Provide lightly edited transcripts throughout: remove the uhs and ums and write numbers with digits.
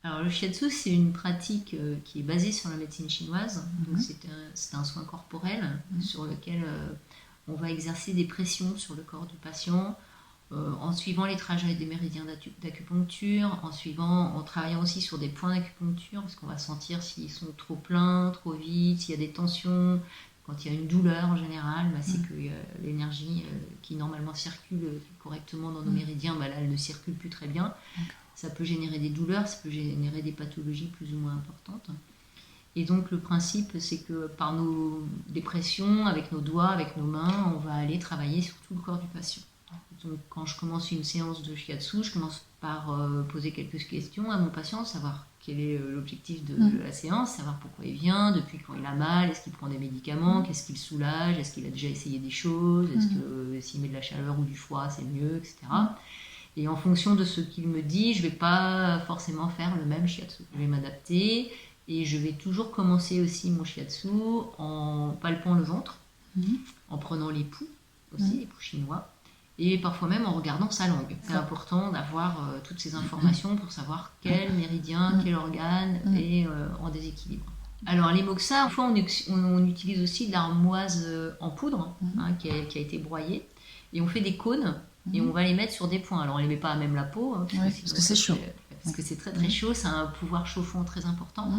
Alors le shiatsu, c'est une pratique qui est basée sur la médecine chinoise. Donc c'est un soin corporel sur lequel on va exercer des pressions sur le corps du patient en suivant les trajets des méridiens d'acupuncture, en travaillant aussi sur des points d'acupuncture, parce qu'on va sentir s'ils sont trop pleins, trop vides, s'il y a des tensions. Quand il y a une douleur en général, c'est que l'énergie qui normalement circule correctement dans nos méridiens, là elle ne circule plus très bien. Ça peut générer des douleurs, ça peut générer des pathologies plus ou moins importantes. Et donc le principe, c'est que par nos dépressions, avec nos doigts, avec nos mains, on va aller travailler sur tout le corps du patient. Donc quand je commence une séance de shiatsu, je commence par poser quelques questions à mon patient, savoir quel est l'objectif de la séance, savoir pourquoi il vient, depuis quand il a mal, est-ce qu'il prend des médicaments, qu'est-ce qui le soulage, est-ce qu'il a déjà essayé des choses, est-ce que s'il met de la chaleur ou du froid, c'est mieux, etc. Et en fonction de ce qu'il me dit, je ne vais pas forcément faire le même shiatsu. Je vais m'adapter et je vais toujours commencer aussi mon shiatsu en palpant le ventre, en prenant les pouls aussi, les pouls chinois, et parfois même en regardant sa langue. C'est important d'avoir toutes ces informations pour savoir quel méridien, quel organe est en déséquilibre. Alors les moksas, parfois on utilise aussi de l'armoise en poudre qui a été broyée, et on fait des cônes. Et on va les mettre sur des points. Alors on ne les met pas à même la peau, parce que c'est chaud. Parce que c'est très très chaud, ça a un pouvoir chauffant très important.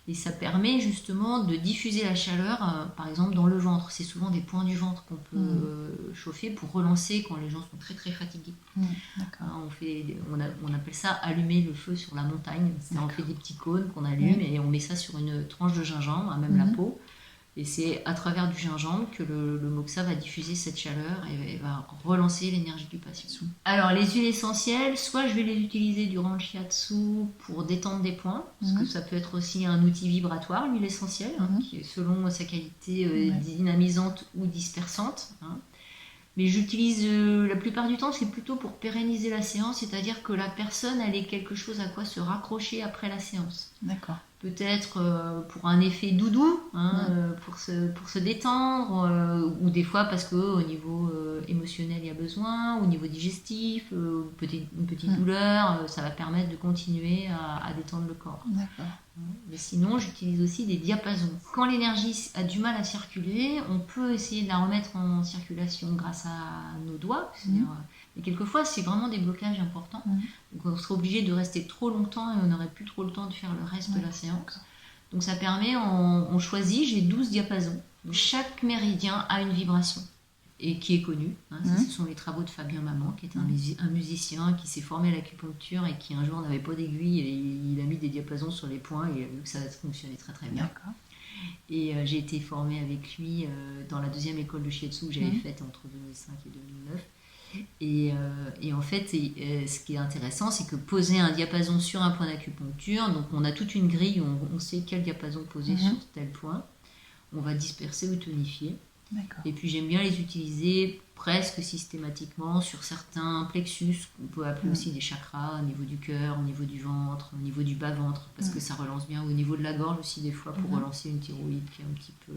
Et ça permet justement de diffuser la chaleur, par exemple dans le ventre. C'est souvent des points du ventre qu'on peut chauffer pour relancer quand les gens sont très très fatigués. On appelle ça allumer le feu sur la montagne. On fait des petits cônes qu'on allume et on met ça sur une tranche de gingembre, à même la peau. Et c'est à travers du gingembre que le moksa va diffuser cette chaleur et va relancer l'énergie du patient. Alors les huiles essentielles, soit je vais les utiliser durant le shiatsu pour détendre des points, parce que ça peut être aussi un outil vibratoire, l'huile essentielle, qui est selon sa qualité dynamisante ou dispersante. Mais j'utilise la plupart du temps, c'est plutôt pour pérenniser la séance, c'est-à-dire que la personne elle ait quelque chose à quoi se raccrocher après la séance. D'accord. Peut-être pour un effet doudou, pour se détendre, ou des fois parce qu'au niveau émotionnel il y a besoin, au niveau digestif, une petite douleur, ça va permettre de continuer à détendre le corps. D'accord. Mais sinon, j'utilise aussi des diapasons. Quand l'énergie a du mal à circuler, on peut essayer de la remettre en circulation grâce à nos doigts. Mais quelquefois, c'est vraiment des blocages importants. Donc, on serait obligé de rester trop longtemps et on n'aurait plus trop le temps de faire le reste de la séance. Donc, ça permet, on choisit, j'ai 12 diapasons. Chaque méridien a une vibration et qui est connu. Ce sont les travaux de Fabien Maman, qui est un musicien qui s'est formé à l'acupuncture et qui un jour n'avait pas d'aiguille et il a mis des diapasons sur les points et il a vu que ça fonctionnait très très bien. D'accord. Et j'ai été formée avec lui dans la deuxième école de shiatsu que j'avais faite entre 2005 et 2009. Et en fait, ce qui est intéressant, c'est que poser un diapason sur un point d'acupuncture, donc on a toute une grille où on sait quel diapason poser sur tel point. On va disperser ou tonifier. D'accord. Et puis j'aime bien les utiliser presque systématiquement sur certains plexus, qu'on peut appeler aussi des chakras, au niveau du cœur, au niveau du ventre, au niveau du bas-ventre, parce que ça relance bien, au niveau de la gorge aussi des fois, pour relancer une thyroïde qui est un petit peu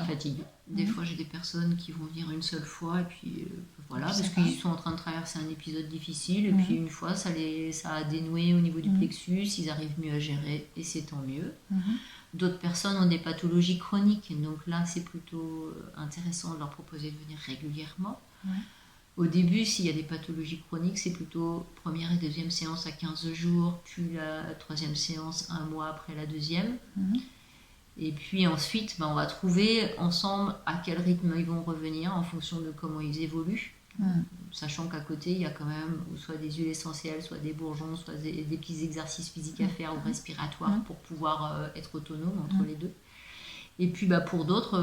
fatiguée. Des fois j'ai des personnes qui vont venir une seule fois, et puis voilà, parce qu'ils sont en train de traverser un épisode difficile, et puis une fois ça a dénoué au niveau du plexus, ils arrivent mieux à gérer, et c'est tant mieux. D'autres personnes ont des pathologies chroniques, donc là c'est plutôt intéressant de leur proposer de venir régulièrement. Au début, s'il y a des pathologies chroniques, c'est plutôt première et deuxième séance à 15 jours, puis la troisième séance un mois après la deuxième. Et puis ensuite, on va trouver ensemble à quel rythme ils vont revenir en fonction de comment ils évoluent. Sachant qu'à côté, il y a quand même soit des huiles essentielles, soit des bourgeons, soit des petits exercices physiques à faire ou respiratoires pour pouvoir être autonome entre les deux. Et puis pour d'autres,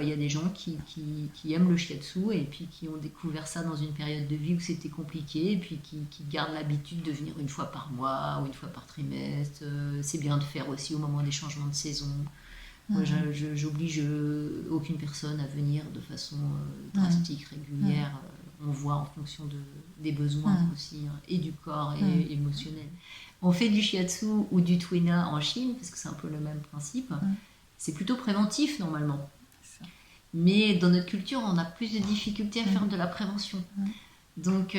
il y a des gens qui aiment le shiatsu et puis qui ont découvert ça dans une période de vie où c'était compliqué et puis qui gardent l'habitude de venir une fois par mois ou une fois par trimestre. C'est bien de faire aussi au moment des changements de saison. Moi, j'oblige aucune personne à venir de façon drastique, régulière. On voit en fonction des besoins aussi, et du corps et émotionnel. On fait du shiatsu ou du tuina en Chine, parce que c'est un peu le même principe. C'est plutôt préventif normalement. Mais dans notre culture, on a plus de difficultés à faire de la prévention. Donc,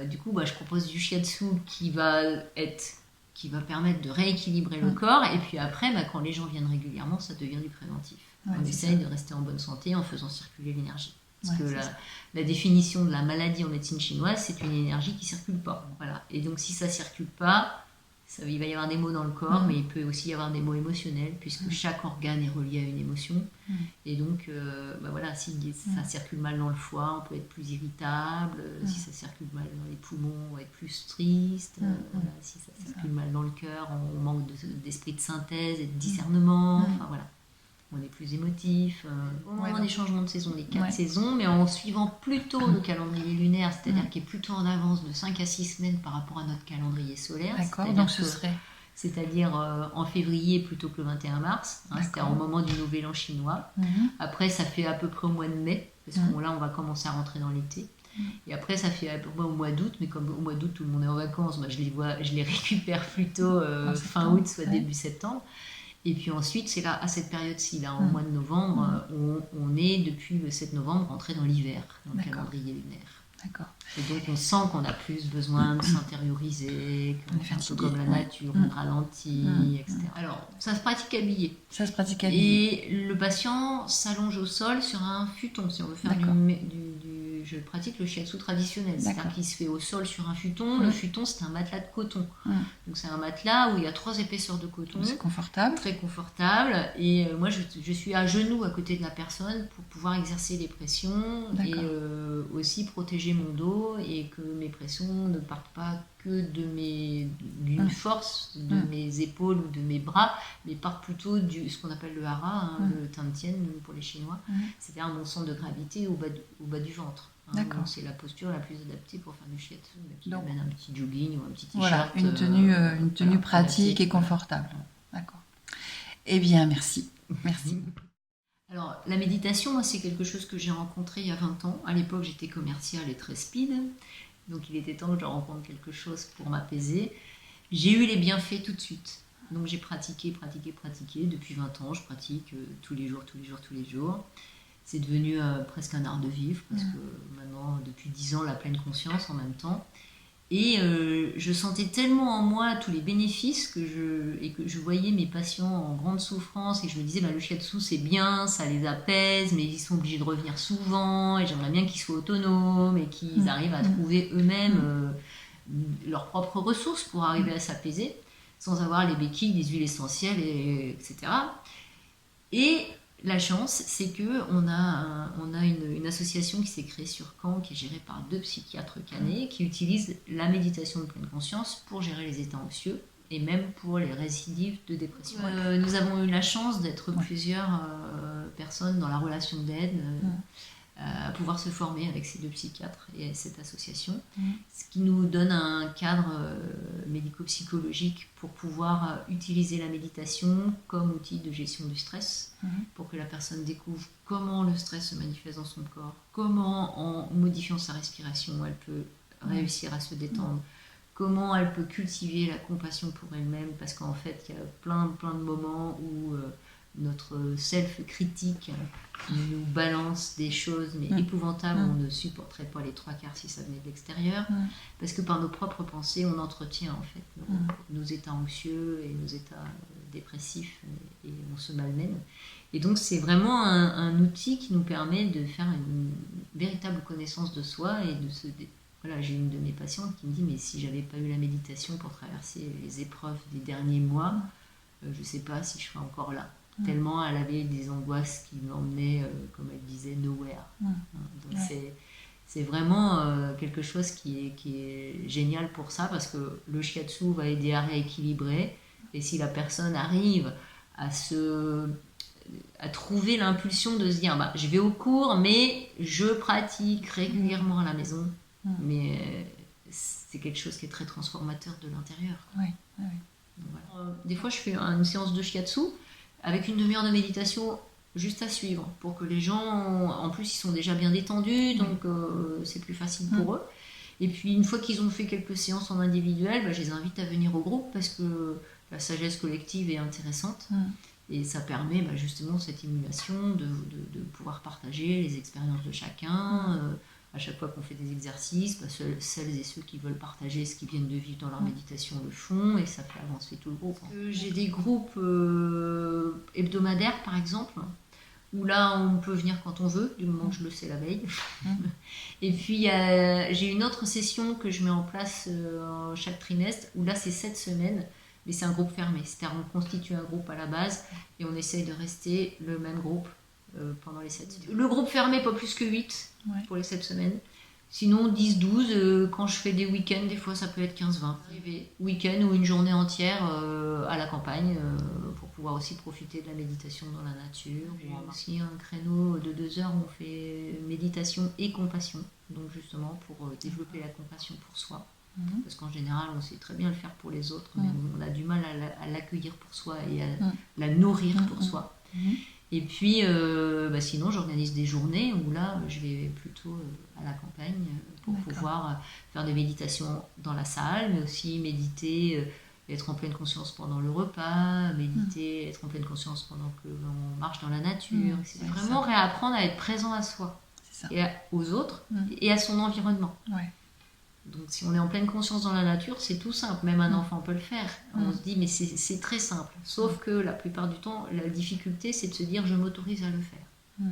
du coup, je propose du shiatsu qui va permettre de rééquilibrer le corps. Et puis après, quand les gens viennent régulièrement, ça devient du préventif. On essaye de rester en bonne santé en faisant circuler l'énergie. Parce que la définition de la maladie en médecine chinoise, c'est une énergie qui ne circule pas. Voilà. Et donc, si ça ne circule pas, il va y avoir des maux dans le corps, mais il peut aussi y avoir des maux émotionnels, puisque chaque organe est relié à une émotion. Et donc, si ça circule mal dans le foie, on peut être plus irritable. Si ça circule mal dans les poumons, on va être plus triste. Si ça circule mal dans le cœur, on manque d'esprit de synthèse et de discernement. Enfin, voilà. On est plus émotif. Au moment des changements de saison, les 4 saisons, mais en suivant plutôt le calendrier lunaire, c'est-à-dire qui est plutôt en avance de 5 à 6 semaines par rapport à notre calendrier solaire. D'accord, donc ce serait... C'est-à-dire en février plutôt que le 21 mars, c'est-à-dire au moment du nouvel an chinois. Après, ça fait à peu près au mois de mai, parce que là, on va commencer à rentrer dans l'été. Et après, ça fait à peu près au mois d'août, mais comme au mois d'août, tout le monde est en vacances, je les récupère plutôt fin août, soit début septembre. Et puis ensuite, c'est là, à cette période-ci, là, au mois de novembre, on est depuis le 7 novembre rentré dans l'hiver, dans le calendrier lunaire. D'accord. Et donc on sent qu'on a plus besoin de s'intérioriser, qu'on fait un peu comme la nature, on ralentit, etc. Alors, ça se pratique habillé. Et le patient s'allonge au sol sur un futon, si on veut faire je pratique le shiatsu traditionnel, c'est-à-dire qu'il se fait au sol sur un futon. Le futon, c'est un matelas de coton. Donc c'est un matelas où il y a 3 épaisseurs de coton. C'est confortable. Très confortable. Et moi, je suis à genoux à côté de la personne pour pouvoir exercer les pressions et aussi protéger mon dos et que mes pressions ne partent pas que d'une force de mes épaules ou de mes bras, mais partent plutôt ce qu'on appelle le hara, le tantien pour les Chinois, c'est-à-dire mon centre de gravité au bas du ventre. Donc c'est la posture la plus adaptée pour faire du shiatsu, qui amène un petit jogging ou un petit t-shirt. Voilà, une tenue pratique et confortable. D'accord. Eh bien, merci. Merci. Alors, la méditation, moi, c'est quelque chose que j'ai rencontré il y a 20 ans. À l'époque, j'étais commerciale et très speed. Donc, il était temps que je rencontre quelque chose pour m'apaiser. J'ai eu les bienfaits tout de suite. Donc, j'ai pratiqué. Depuis 20 ans, je pratique tous les jours. C'est devenu presque un art de vivre, parce que maintenant, depuis 10 ans, la pleine conscience en même temps. Et je sentais tellement en moi tous les bénéfices que je voyais mes patients en grande souffrance et je me disais le shiatsu c'est bien, ça les apaise, mais ils sont obligés de revenir souvent et j'aimerais bien qu'ils soient autonomes et qu'ils arrivent à trouver eux-mêmes leurs propres ressources pour arriver à s'apaiser sans avoir les béquilles des huiles essentielles, etc. Et la chance, c'est qu'on a une association qui s'est créée sur Caen, qui est gérée par 2 psychiatres canés, qui utilisent la méditation de pleine conscience pour gérer les états anxieux et même pour les récidives de dépression. Nous avons eu la chance d'être plusieurs personnes dans la relation d'aide, à pouvoir se former avec ces 2 psychiatres et cette association, ce qui nous donne un cadre médico-psychologique pour pouvoir utiliser la méditation comme outil de gestion du stress, pour que la personne découvre comment le stress se manifeste dans son corps, comment en modifiant sa respiration elle peut réussir à se détendre, comment elle peut cultiver la compassion pour elle-même, parce qu'en fait il y a plein de moments où notre self-critique nous balance des choses mais épouvantables, on ne supporterait pas les 3/4 si ça venait de l'extérieur, parce que par nos propres pensées on entretient en fait nos états anxieux et nos états dépressifs et on se malmène. Et donc c'est vraiment un outil qui nous permet de faire une véritable connaissance de soi et de se... Voilà, j'ai une de mes patientes qui me dit mais si j'avais pas eu la méditation pour traverser les épreuves des derniers mois, je sais pas si je serais encore là. Tellement elle avait des angoisses qui l'emmenaient, comme elle disait, nowhere. Donc c'est vraiment quelque chose qui est génial pour ça, parce que le shiatsu va aider à rééquilibrer, et si la personne arrive à trouver l'impulsion de se dire je vais au cours mais je pratique régulièrement à la maison, mais c'est quelque chose qui est très transformateur de l'intérieur. Donc, voilà. Des fois je fais une séance de shiatsu avec une demi-heure de méditation juste à suivre, pour que les gens, en plus ils sont déjà bien détendus, donc c'est plus facile pour eux. Et puis une fois qu'ils ont fait quelques séances en individuel, je les invite à venir au groupe, parce que la sagesse collective est intéressante, et ça permet justement cette émulation de pouvoir partager les expériences de chacun, à chaque fois qu'on fait des exercices, celles et ceux qui veulent partager ce qu'ils viennent de vivre dans leur méditation le font, et ça fait avancer tout le groupe. J'ai des groupes hebdomadaires, par exemple, où là, on peut venir quand on veut, du moment que je le sais la veille. Et puis, j'ai une autre session que je mets en place chaque trimestre, où là, c'est 7 semaines, mais c'est un groupe fermé. C'est-à-dire qu'on constitue un groupe à la base, et on essaye de rester le même groupe pendant les 7 semaines. Le groupe fermé, pas plus que 8 pour les 7 semaines. Sinon, 10-12, quand je fais des week-ends, des fois ça peut être 15-20. Week-end ou une journée entière à la campagne pour pouvoir aussi profiter de la méditation dans la nature. J'ai aussi un créneau de 2 heures où on fait méditation et compassion, donc justement pour développer la compassion pour soi. Parce qu'en général, on sait très bien le faire pour les autres, mais on a du mal à l'accueillir pour soi et à la nourrir pour soi. Et puis, sinon, j'organise des journées où là, je vais plutôt à la campagne pour pouvoir faire des méditations dans la salle, mais aussi méditer, être en pleine conscience pendant le repas, méditer, être en pleine conscience pendant que l'on marche dans la nature. C'est vraiment réapprendre à être présent à soi, et aux autres, et à son environnement. Donc si on est en pleine conscience dans la nature, c'est tout simple, même un enfant peut le faire. On se dit mais c'est très simple, sauf que la plupart du temps, la difficulté c'est de se dire je m'autorise à le faire.